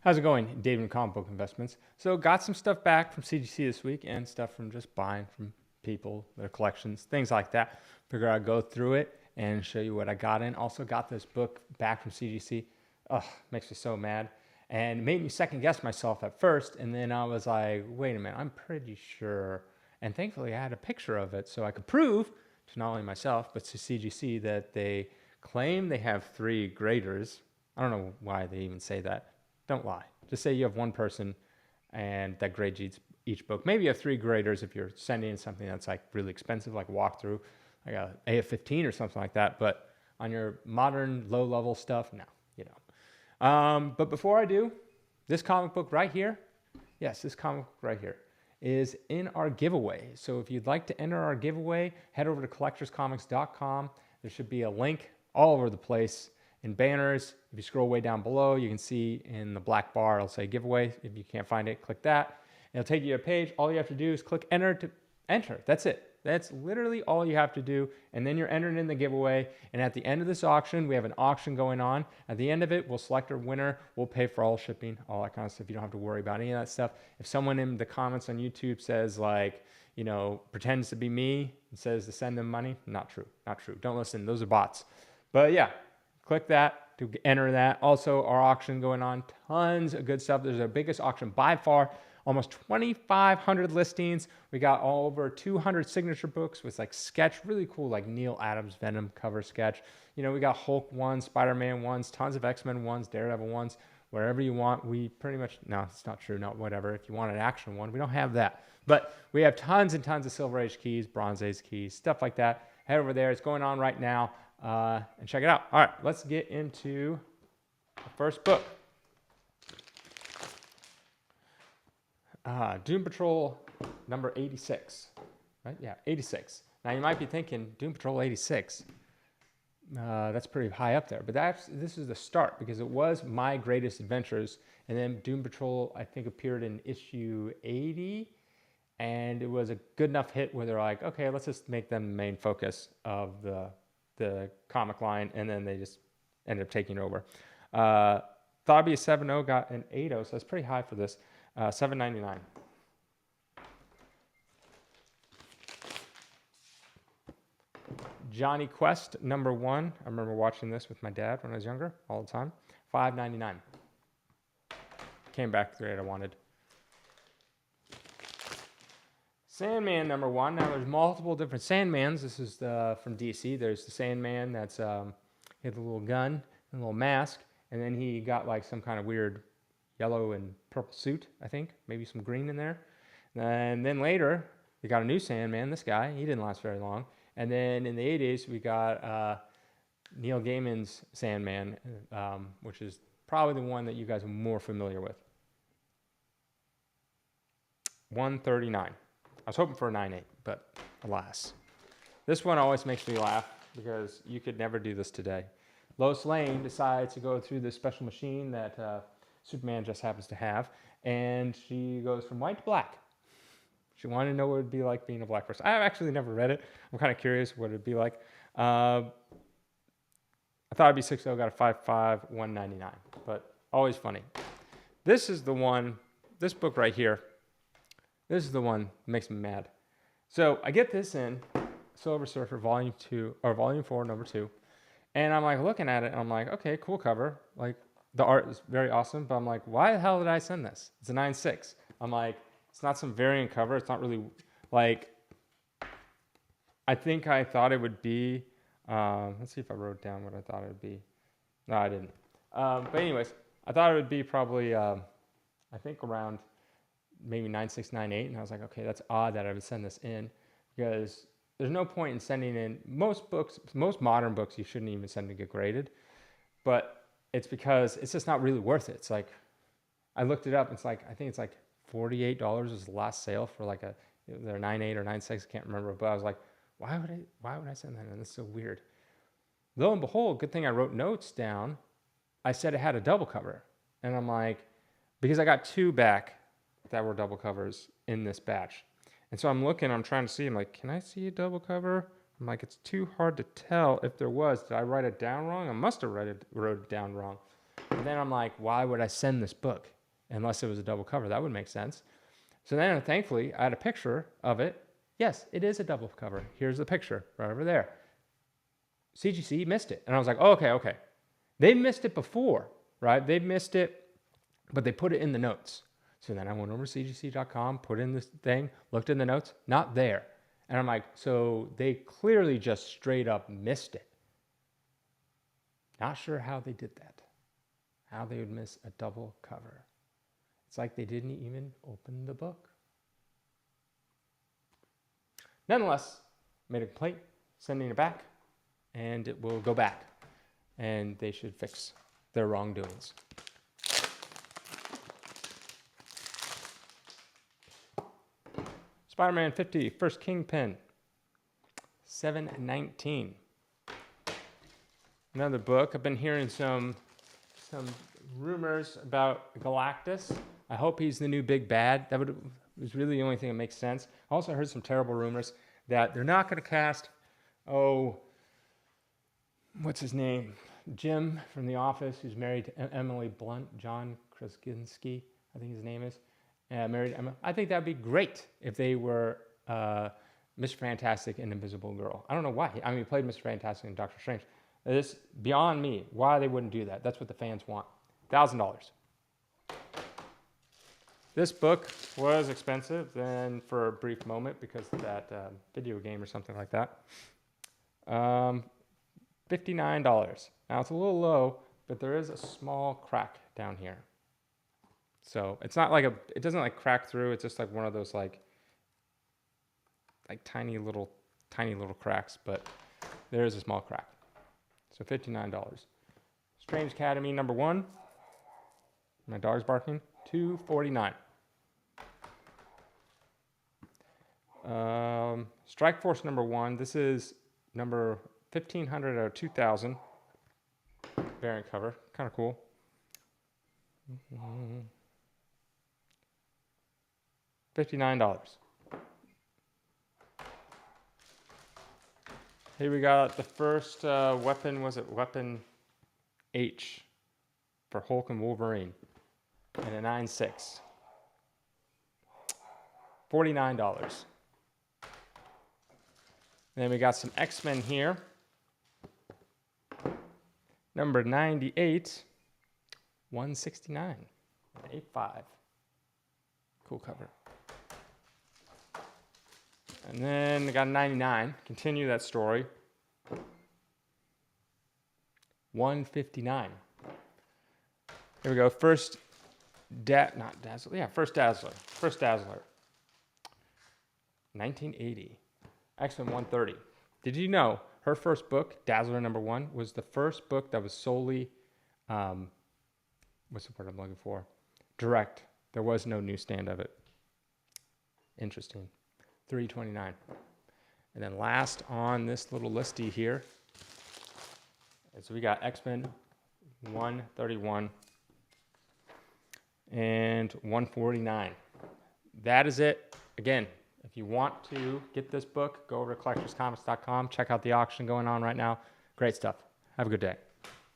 How's it going, David and Comic Book Investments? So got some stuff back from CGC this week and stuff from just buying from people, their collections, things like that. Figure I'd go through it and show you what I got in. Also got this book back from CGC. Ugh, makes me so mad. And it made me second guess myself at first. And then I was like, wait a minute, I'm pretty sure. And thankfully I had a picture of it so I could prove to not only myself, but to CGC that they claim they have 3 graders. I don't know why they even say that. Don't lie. Just say you have one person and that grades each book. Maybe you have 3 graders if you're sending in something that's like really expensive, like walkthrough, like a AF-15 or something like that. But on your modern low-level stuff, no, you don't. But before I do, this comic book right here, yes, this comic book right here is in our giveaway. So if you'd like to enter our giveaway, head over to collectorscomics.com. There should be a link all over the place in banners. If you scroll way down below, you can see in the black bar, it'll say giveaway. If you can't find it, click that. It'll take you to a page. All you have to do is click enter to enter. That's it. That's literally all you have to do. And then you're entering in the giveaway. And at the end of this auction, we have an auction going on. At the end of it, we'll select our winner. We'll pay for all shipping, all that kind of stuff. You don't have to worry about any of that stuff. If someone in the comments on YouTube says like, pretends to be me and says to send them money, not true. Not true. Don't listen. Those are bots. But yeah, click that to enter that. Also, our auction going on, tons of good stuff. There's our biggest auction by far, almost 2,500 listings. We got all over 200 signature books with like sketch, really cool, like Neil Adams Venom cover sketch. We got Hulk ones, Spider-Man ones, tons of X-Men ones, Daredevil ones, wherever you want. We pretty much, no, it's not true, not whatever. If you want an action one, we don't have that. But we have tons and tons of Silver Age keys, Bronze Age keys, stuff like that. Head over there. It's going on right now. And check it out. All right, let's get into the first book. Doom Patrol number 86. Right? Yeah, 86. Now you might be thinking, Doom Patrol 86. That's pretty high up there. But this is the start because it was My Greatest Adventures. And then Doom Patrol, I think, appeared in issue 80. And it was a good enough hit where they're like, okay, let's just make them the main focus of the comic line, and then they just ended up taking over. Thought it'd be a 7.0, got an 8.0, so that's pretty high for this. $7.99. Johnny Quest number 1. I remember watching this with my dad when I was younger all the time. $5.99. Came back the grade I wanted. Sandman number 1. Now there's multiple different Sandmans. This is from DC. There's the Sandman that's he had a little gun and a little mask, and then he got like some kind of weird yellow and purple suit, I think, maybe some green in there. And then later we got a new Sandman. This guy, he didn't last very long. And then in the 80s we got Neil Gaiman's Sandman, which is probably the one that you guys are more familiar with. $139. I was hoping for a 9.8, but alas. This one always makes me laugh because you could never do this today. Lois Lane decides to go through this special machine that Superman just happens to have, and she goes from white to black. She wanted to know what it would be like being a black person. I've actually never read it. I'm kind of curious what it would be like. I thought it'd be 6.0, got a 5.5, $199, but always funny. This is the one, this book right here. This is the one that makes me mad. So I get this in Silver Surfer Volume 2 or Volume 4, number 2, and I'm like looking at it, and I'm like, okay, cool cover. Like the art is very awesome, but I'm like, why the hell did I send this? It's a 9.6. I'm like, it's not some variant cover. It's not really like. I think I thought it would be. Let's see if I wrote down what I thought it would be. No, I didn't. But anyways, I thought it would be probably. I think around. Maybe 9.6, 9.8, and I was like, okay, that's odd that I would send this in because there's no point in sending in most books, most modern books you shouldn't even send to get graded, but it's because it's just not really worth it. It's like, I looked it up, it's like, I think it's like $48 was the last sale for like they're 9.8 or 9.6, I can't remember, but I was like, why would I send that in? That's so weird. Lo and behold, good thing I wrote notes down. I said it had a double cover, and I'm like, because I got 2 back that were double covers in this batch. And so I'm looking, I'm trying to see, I'm like, can I see a double cover? I'm like, it's too hard to tell if there was. Did I write it down wrong? I must have wrote it down wrong. But then I'm like, why would I send this book unless it was a double cover? That would make sense. So then thankfully I had a picture of it. Yes, it is a double cover. Here's the picture right over there. CGC missed it. And I was like, oh, okay. They missed it before, right? They missed it, but they put it in the notes. So then I went over to cgc.com, put in this thing, looked in the notes, not there. And I'm like, so they clearly just straight up missed it. Not sure how they did that. How they would miss a double cover. It's like they didn't even open the book. Nonetheless, made a complaint, sending it back, and it will go back. And they should fix their wrongdoings. Spider-Man 50, First Kingpin, 719. Another book. I've been hearing some rumors about Galactus. I hope he's the new big bad. Was really the only thing that makes sense. I also heard some terrible rumors that they're not going to cast, what's his name? Jim from The Office, who's married to Emily Blunt, John Krasinski, I think his name is. Married Emma. I think that'd be great if they were Mr. Fantastic and Invisible Girl. I don't know why. He played Mr. Fantastic and Doctor Strange. It's beyond me why they wouldn't do that. That's what the fans want. $1,000. This book was expensive then for a brief moment because of that video game or something like that. $59. Now it's a little low, but there is a small crack down here. So it's not like it doesn't like crack through. It's just like one of those like tiny little cracks, but there is a small crack. So $59. Strange Academy #1. My dog's barking. $249. Strike Force #1. This is number 1500 out of 2000. Variant cover. Kind of cool. $59. Here we got the first weapon. Was it Weapon H for Hulk and Wolverine? And a 9.6. $49. Then we got some X-Men here. Number 98. $169. 8.5. Cool cover. And then we got 99. Continue that story. $159. Here we go. First Dazzler. 1980. X-Men 130. Did you know her first book, Dazzler #1, was the first book that was solely, what's the word I'm looking for? Direct. There was no newsstand of it. Interesting. $329. And then last on this little listy here, so we got X-Men 131 and 149. That is it. Again, if you want to get this book, go over to collectorscomics.com. Check out the auction going on right now. Great stuff. Have a good day.